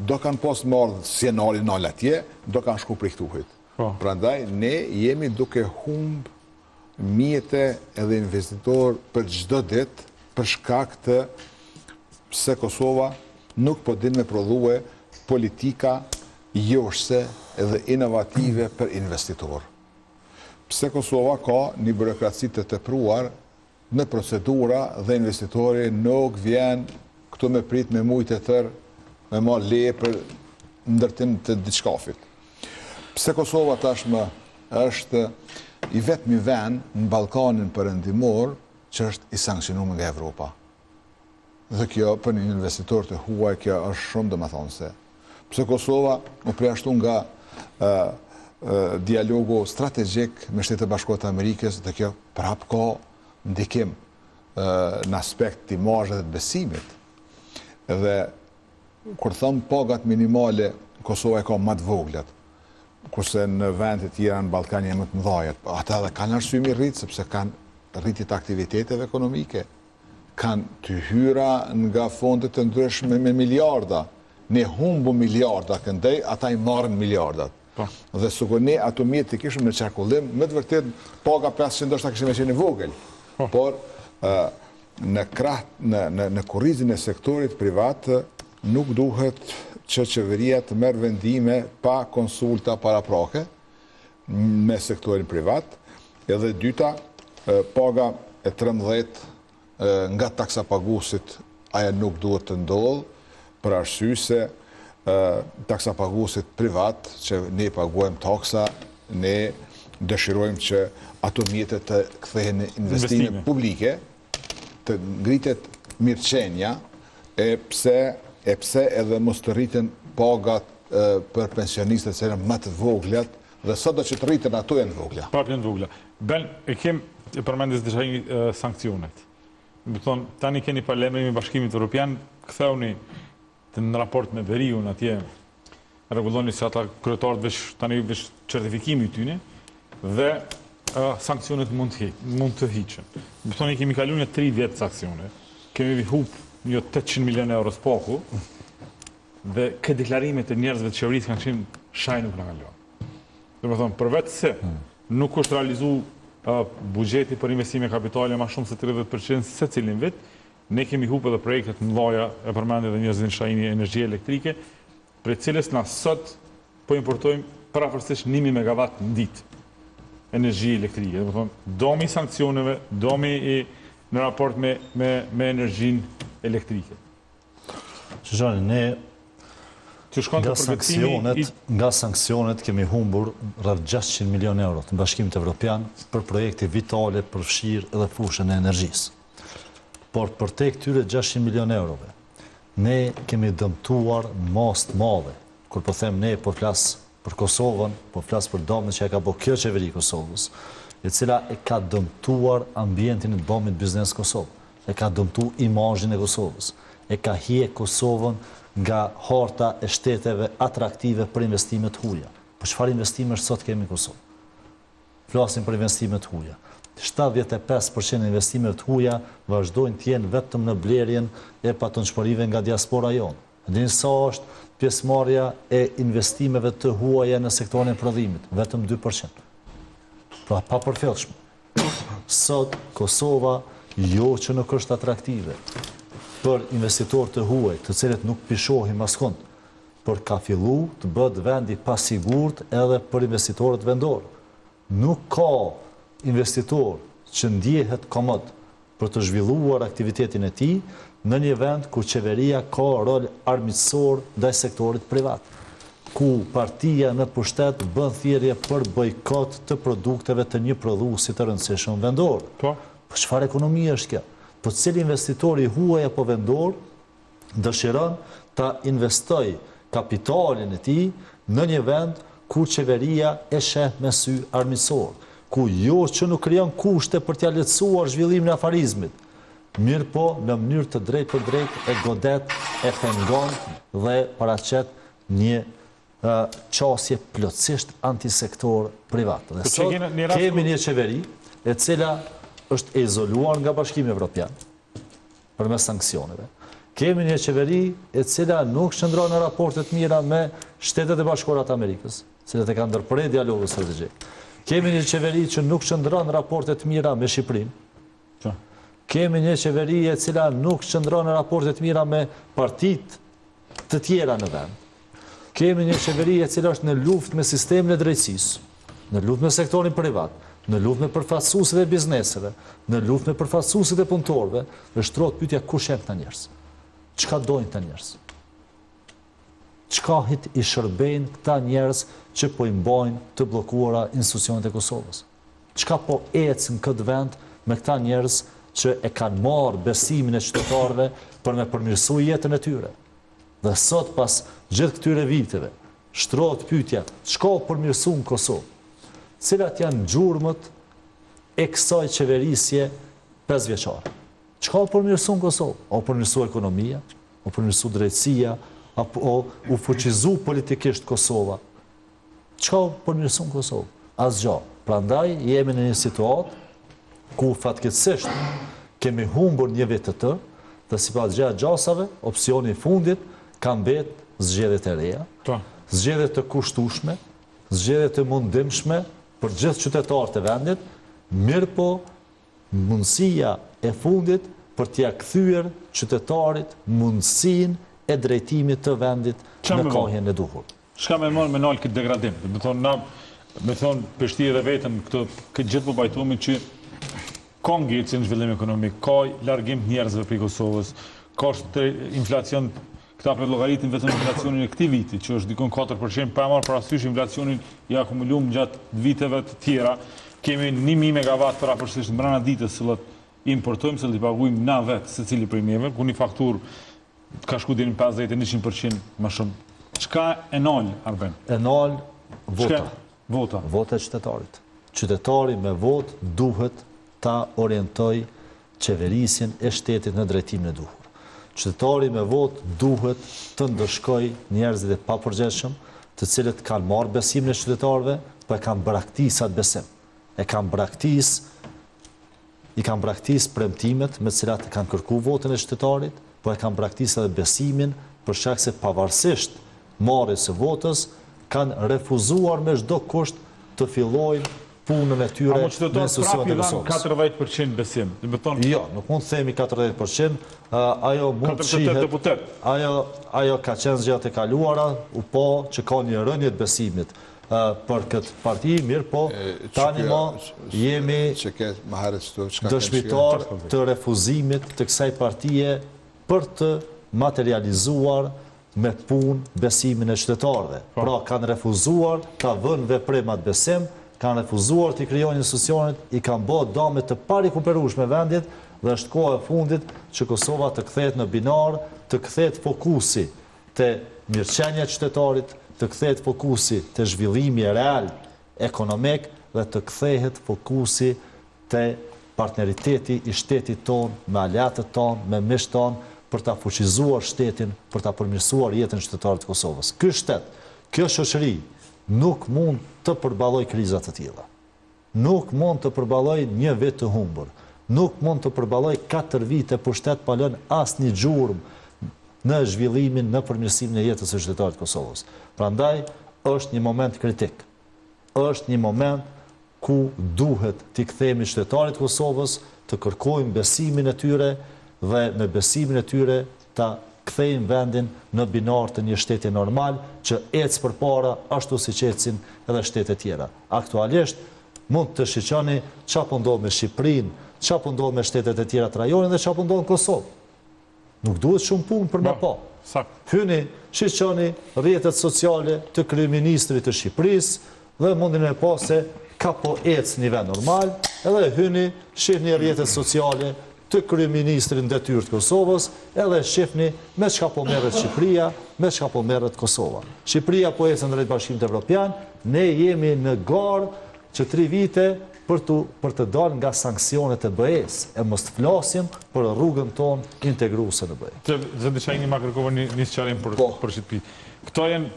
do kanë pas marrë scenari nal atje, do kanë shku prej këtuhit. Prandaj ne jemi duke humb mjete edhe investitor për çdo ditë për shkak të pse Kosova nuk po din me prodhue politika joshse edhe inovative për investitor. Pse Kosova ka një burokraci të tepruar në procedura dhe investitori nuk vjen këtu me prit me mujtë e tërë, me ma leje për ndërtim të diçkafit. Pse Kosova tashmë është i vetmi vend në Ballkanin perëndimor që është i sankcionuar nga Evropa. Dhe kjo për një investitor të huaj kjo është shumë domethënëse. Pse Kosova u përjashtu nga dialogu strategjik me Shtetet e Bashkuara të Amerikës, dhe kjo prap ka ndikim në aspekt të imazhit dhe të besimit. Dhe kur thëm pagat minimale, Kosova e ka më të voglat, kurse në vendet tjera në Ballkan janë më të mëdha. Ata edhe kanë arsye mi rrit sepse kanë rritje të aktiviteteve ekonomike, kanë të hyra nga fondet të ndryshme me miliarda. Ne humbu miliarda këndej, ata i marrin miliardat. Dhe sukur ne ato mjetë të kishim në qarkullim, më të vërtet paga 500 ndoshta kishim qenë vogël. Por në kurrizin e sektorit privat nuk duhet që qeveria të merr vendime pa konsulta paraprake me sektorin privat. Edhe dyta, paga e 13 nga taksapaguesit aja nuk duhet të ndodhë, për arsye se taksapaguesit privat që ne paguajmë taksa, ne dëshirojmë që ato mjetet të kthehen në investime publike, të ngritet mirëqenia, e pse edhe mos të rriten pagat për pensionistët që janë më të voglat, dhe sot do që të rriten ato janë vogla. Prapë janë vogla. Ben, e përmendis disa sankcionet. Më thonë, tani keni paralel me Bashkimin Evropian, ktheuni në raport me Veriun atje, rregulloni se ata kryetarët tani veç certifikimi i tyre dhe sankcionet mund të hiqen. Më thonë, kemi kaluar në 3 vjet sankcione. Kemi humb një 800 milion euro s'paku dhe këtë deklarimet e njerëzve të qeverisë kanë qenë shaj nuk na kalon. Dhe më thonë, përveç se nuk është realizu buxheti për investime kapitale ma shumë se 30% se cilin vit, ne kemi humbur edhe projektet mëdha, e përmendi edhe njerëzin Shahini energji elektrike, për cilës na sot po importojmë parafërsisht 1000 megawatt në ditë energji elektrike. Dhe më thonë, domi sankcioneve, domi në raport me energjinë elektrike. Shëshani, ne nga sankcionet kemi humbur rreth 600 milion euro të Bashkimit Evropian për projekte vitale përfshirë edhe fushën e energjisë. Por për te këtyre 600 milion eurove, ne kemi dëmtuar mas të madhe. Kur po them ne, po flas për Kosovën, po flas për dëmin që e ka bërë kjo qeveri Kosovës, e cila e ka dëmtuar ambientin e bëmit biznes Kosovë, e ka dëmtu imazhin e Kosovës, e ka hije Kosovën nga harta e shteteve atraktive për investimet huaja. Për çfarë investimesh sot kemi në Kosovë? Flasim për investimet huaja. 75% investimet huaja vazhdojnë të jenë vetëm në blerjen e patonçmërive nga diaspora jonë. Dini sa është pjesëmarrja e investimeve të huaja në sektorin e prodhimit? Vetëm 2%. Pra pa përfillshme. Sot Kosova jo që nuk është atraktive për investitorë të huaj, të cilët nuk pishohin askund, por ka fillu të bëhet vendi pasigurt edhe për investitorët vendorë. Nuk ka investitor që ndjehet komod për të zhvilluar aktivitetin e tij në një vend ku qeveria ka rol armiqësor ndaj sektorit privat, ku partia në pushtet bën thirrje për bojkot të produkteve të një prodhuesi të rëndësishëm vendor. Po çfarë ekonomie është kjo? Po cili investitori huaj apo vendor dëshiron ta investoj kapitalin e tij në një vend ku qeveria e sheh me sy armiqësor, ku jo që nuk krijon kushte për t'ia lehtësuar zhvillimin e afarizmit, mirë po në mënyrë të drejtë për drejtë e godet, e pengon dhe paraqet një qasje plotësisht antisektor privat. Dhe sot kemi një qeveri e cila është e izoluar nga Bashkimi Evropian përmes sanksioneve. Kemi një qeveri e cila nuk shndron në raporte të mira me Shtetet e Bashkuara të Amerikës, cilët e kanë ndërprer dialogun strategjik. Kemi një qeveri që nuk shndron në raporte të mira me Shqipërinë. Kemi një qeveri e cila nuk shndron në raporte të mira me partitë të tjera në vend. Kemi një qeveri e cila është në luftë me sistemin e drejtësisë, në luftë me sektorin privat, në luftë me përfaqësuesit e bizneseve, në luftë me përfaqësuesit e punëtorëve, dhe shtrohet pyetja kush janë këta njerëz? Çka dojnë këta njerëz? Çka i shërbejnë këta njerëz që po i mbajnë të bllokuara institucionet e Kosovës? Çka po ecën këtë vend me këta njerëz që e kanë marrë besimin e qytetarëve për me përmirësuar jetën e tyre? Dhe sot pas gjithë këtyre viteve, shtrohet pyetja, çka u përmirësua në Kosovë? Cilat janë gjurmët e kësaj qeverisje 5 vjeçare? Çka u përmirësua në Kosovë? U përmirësua ekonomia, u përmirësua drejtësia, apo u fuqizu politikisht Kosova? Çka u përmirësua në Kosovë? Asgjë. Prandaj jemi në një situatë ku fatkeqësisht kemi humbur një vit të tërë, dhe sipas gjasave, opsioni i fundit ka mbetë zgjedhjet e reja, zgjedhje të kushtueshme, zgjedhje të mundimshme për gjithë qytetarët e vendit, mirë po mundësia e fundit për t'ia kthyer qytetarit mundësinë e drejtimit të vendit në kohën e duhur. Çka më mund me nal këtë degradim? Do thonë na, me thonë peshti edhe vetëm këtë gjithë po bajtohemi që ka ngecje në zhvillim ekonomik, ka largim të njerëzve prej Kosovës, ka inflacion. Këta për llogaritin vetëm inflacionin e këtij viti, që është dikon 4%, pa marrë parasysh inflacionin i akumuluar gjatë viteve të tjera. Kemi 1000 megawatt për afërsisht brenda ditës që importojmë, se i paguajmë na vetë secili prej neve, ku një fakturë ka shku deri në 50-100% më shumë. Çka e nol, Arben? E nol vota. Vota. Vota e qytetarit. Qytetari me votë duhet ta orientojë qeverisjen e shtetit në drejtimin e duhur. Qytetari me votë duhet të ndëshkoj njerëzit e papërgjeshëm, të cilët kanë marrë besimin e qytetarëve, po e kanë braktisat besim. I kanë braktis premtimet me cilat e kanë kërku votën e qytetarit, po e kanë braktis edhe besimin, për shkak se pavarësisht marrjes së votës, kanë refuzuar me çdo kusht të fillojnë punën e tyre në institucionet e Kosovës. 40% besim. Jo, nuk mund të themi 40%, ajo mund të shihet. Ajo ka qenë gjatë e kaluara, po që ka një rënje të besimit për këtë parti, mirë po tani më jemi dëshmitar të refuzimit të kësaj partije për të materializuar me punë besimin e qytetarëve. Pra kanë refuzuar ta vënë veprimat besim, kanë refuzuar të krijojnë institucionet, i kanë bërë dame të parikuperueshme vendit dhe është koha e fundit që Kosova të kthehet në binar, të kthehet fokusi te mirëqenia e qytetarit, të kthehet fokusi te zhvillimi real ekonomik dhe të kthehet fokusi te partneriteti i shtetit ton me aleatët ton, me miqtë ton për ta fuqizuar shtetin, për ta përmirësuar jetën e qytetarit të Kosovës. Ky shtet, kjo shoqëri nuk mund të përballoj krizat të tilla. Nuk mund të përballoj një vit të humbur. Nuk mund të përballoj 4 vite pushtet pa lënë asnjë gjurmë në zhvillimin, në përmirësimin e jetës së qytetarit të Kosovës. Prandaj është një moment kritik. Është një moment ku duhet t'i kthehemi qytetarit të Kosovës, të kërkojmë besimin e tyre dhe me besimin e tyre ta kthejmë vendin në binar të një shteti normal që ecë përpara ashtu siç ecin edhe shtete tjera. Aktualisht mund të shiqoni çfarë po ndodh me Shqipërinë, çfarë po ndodh me shtetet e tjera të rajonit dhe çfarë po ndodh në Kosovë. Nuk duhet shumë punë për me pa. Hyni, shiqoni rrjetet sociale të kryeministrit të Shqipërisë dhe mundin me pa se ka po ecë një vend normal, edhe hyni, shihni rrjetet sociale të kryeministrin detyrë të Kosovës, edhe shifni me çka po merret Shqipëria, me çka po merret Kosova. Shqipëria po ecën drejt Bashkimit Evropian, ne jemi në garë që 3 vite për të dalë nga sanksionet e BE-s, e mos të flasim për rrugën tonë integruese në BE. Zëndi Çajini ma kërkova një sqarim për Shqipëri. Këto janë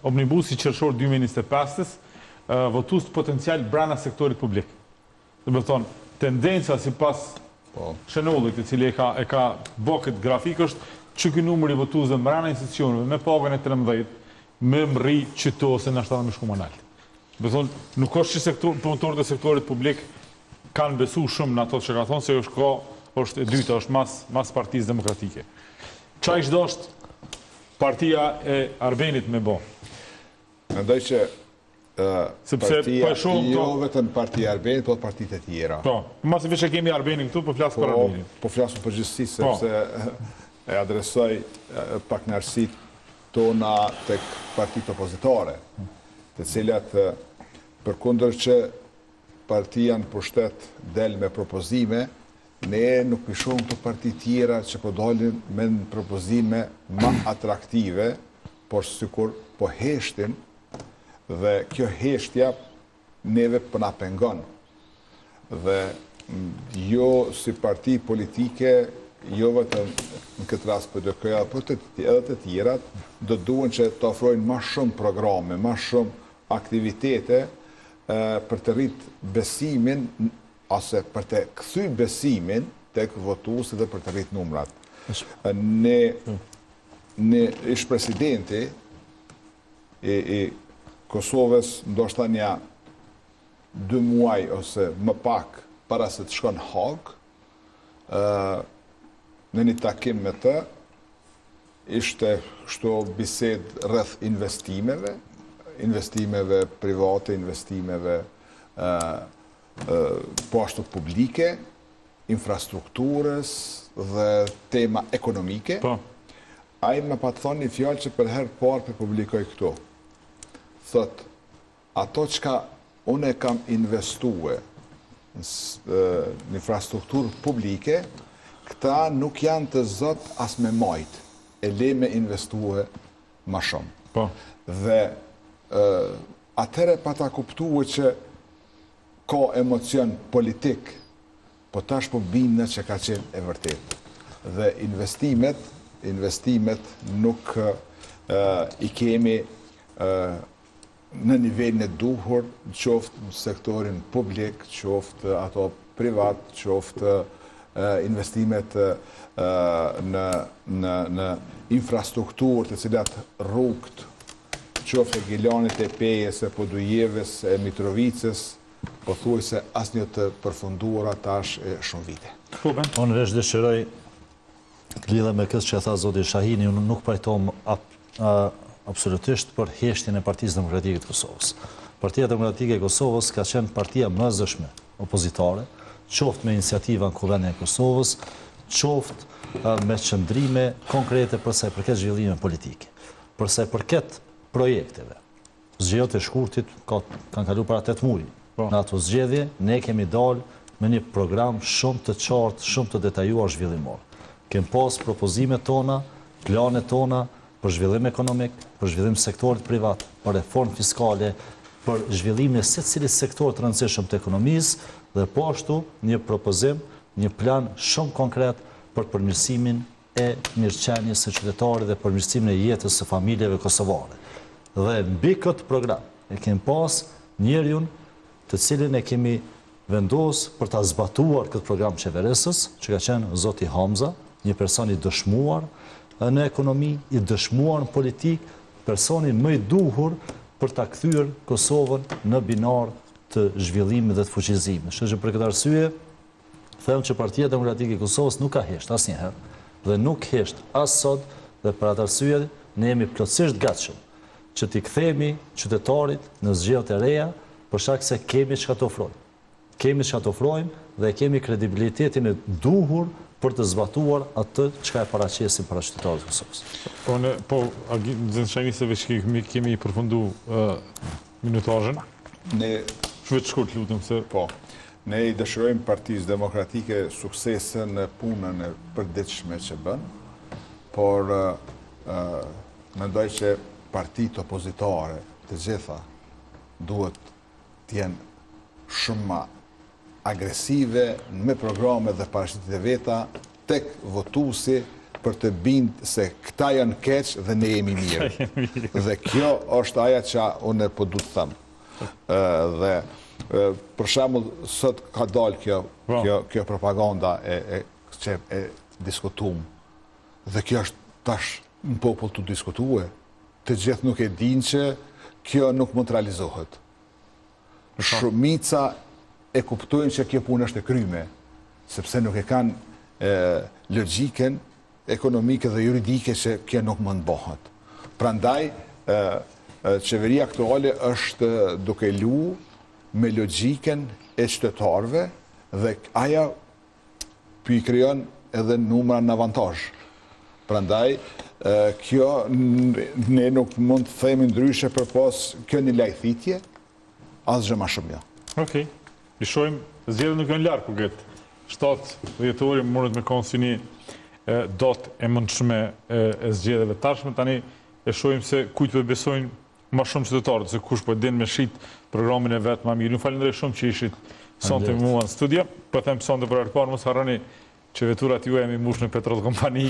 omnibusi qershor 2025-s, votues potencial brenda sektorit publik. Do të thonë, tendenca si pas Shenollit, i cili e ka bërë këtë grafik, është që ky numër i votuesve brenda institucioneve me pagën e 13 me mri qyto ose në ashtë më shku më nalt. Do të thonë, nuk është që punëtorët e sektorit publik kanë besu shumë në ato që ka thonë, se është e dyta, është mas Partisë Demokratike. Qa ishtë është partia e Arbenit me bo? Mendoj që partia, jo vetëm partia Arbenit, po partitë e tjera. Po, masi veç e kemi Arbenin këtu, po flasë për Arbenin. Po flasë për gjithësisë, sepse e adresoj partnerësit tona tek partitë opozitare, të cilat përkundër që partia në pushtet del me propozime, ne nuk pishon të parti tjera që po dalin me në propozime ma atraktive, por sikur po heshtin, dhe kjo heshtja neve përna pengon. Dhe jo si parti politike, jo vetëm në këtë rast për DK-ja, por edhe të tjerat, do duhen që të ofrojnë ma shumë programe, ma shumë aktivitete për të rritë besimin, ose për të kthy besimin tek votuesit dhe për të rritë numrat. Në ish presidenti i Kosovës ndoshta nja 2 muaj ose më pak para se të shkon Hag, në një takim me të, ishte shto bised rreth investimeve private, investimeve po ashtu publike, infrastrukturës dhe tema ekonomike. Po. A i me pa të thonë një fjallë që për herë parë për publikoj këto. Thot, ato qka unë e kam investue në infrastrukturë publike, këta nuk janë të zot as me majtë, e le me investue ma shumë. Po. Dhe atëre pa ta kuptue që ka emocion politik, po tash po bindë që ka qenë e vërtet. Dhe investimet nuk i kemi në nivelin e duhur, qoftë në sektorin publik, qoftë ato privat, qoftë investimet në infrastrukturë të cilat rrugët, qoftë e Gilanit e Pejes, e Podujeves, e Mitrovicës, po thuaj se asnjë të përfunduara tash e shumë vite. Unë veç dëshiroj lidhe me këtë që e tha zoti Shahini, unë nuk pajtom absolutisht për heshtjen e Partisë Demokratike të Kosovës. Partia Demokratike e Kosovës ka qenë partia më zëshme opozitare, qoftë me iniciativa në Kuvendin e Kosovës, qoftë me qëndrime konkrete përsa i përket zhvillime politike. Përsa i përket projekteve, zgjedhjet e shkurtit kanë kalu para 8 muaj. Në ato zgjedhje, ne kemi dalë me një program shumë të qartë, shumë të detajuar zhvillimor. Kem pas propozimet tona, planet tona për zhvillim ekonomik, për zhvillim sektorit privat, për reformë fiskale, për zhvillimin e secilit sektor të rëndësishëm të ekonomisë dhe po ashtu një propozim, një plan shumë konkret për përmirësimin e mirëqenies së qytetarit dhe përmirësimin e jetës së familjeve kosovare. Dhe mbi këtë program e kemi pas njeriun të cilin e kemi vendos për ta zbatuar këtë program qeverisës, që ka qenë zoti Hamza, një person i dëshmuar në ekonomi, i dëshmuar në politik, personi më i duhur për ta kthyer Kosovën në binar të zhvillimit dhe të fuqizimit. Kështu që për këtë arsye, them që Partia Demokratike e Kosovës nuk ka hesht asnjëherë dhe nuk hesht as sot, dhe për atë arsye ne jemi plotësisht gatshëm që t'i kthehemi qytetarit në zgjedhjet e reja, për shkak se kemi çka të ofrojmë. Kemi çka të ofrojmë dhe kemi kredibilitetin e duhur për të zbatuar atë çka e paraqesim para qytetarëve të Kosovës. Po, Shahini, se veç kemi përfundu minutazhin. Ne Shveç shkurt lutem se po. Ne i dëshirojmë Partisë Demokratike suksese në punën e përditshme që bën, por mendoj që partitë opozitare të gjitha duhet të jenë shumë ma agresive me programe dhe parashitjet e veta tek votuesi për të bindë se këta janë keq dhe ne jemi mirë. Dhe kjo është aja që unë po du të thëmë. Dhe për shembull sot ka dalë kjo propaganda që e diskutum. Dhe kjo është tash në popull të diskutue. Të gjithë nuk e dinë që kjo nuk mund të realizohet. Shumica e kuptojnë që kjo punë është e kryme, sepse nuk e kanë logjiken ekonomike dhe juridike që kjo nuk mund bëhet. Prandaj, qeveria aktuale është duke lu me logjiken e qytetarëve dhe aja i krijon edhe numra në avantazh. Prandaj, kjo ne nuk mund të themi ndryshe për pas kjo një lajthitje, asgjë më shumë jo. Okej. I shohim, zgjedhjet nuk janë larg ku gjet. 7 dhjetori morët me konë si një dot e mëndshme e zgjedhjeve tashme. Tani e shohim se kujt po besojnë më shumë qytetarët, se kush po din me shit programin e vet më mirë. Ju falenderoj shumë që ishit sonte me mua në studio. Po them sonte për herë parë, mos harroni që veturat juaja mi mush në Petrol Kompani.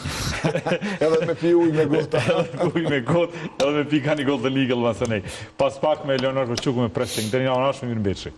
Edhe me pi ujë me gotë. Ujë me gotë, edhe me pi ka një Golden Eagle më së nej. Pas pak me Leonard Vërquku me Pressing. Deri në anashme, mirëmbëjtje.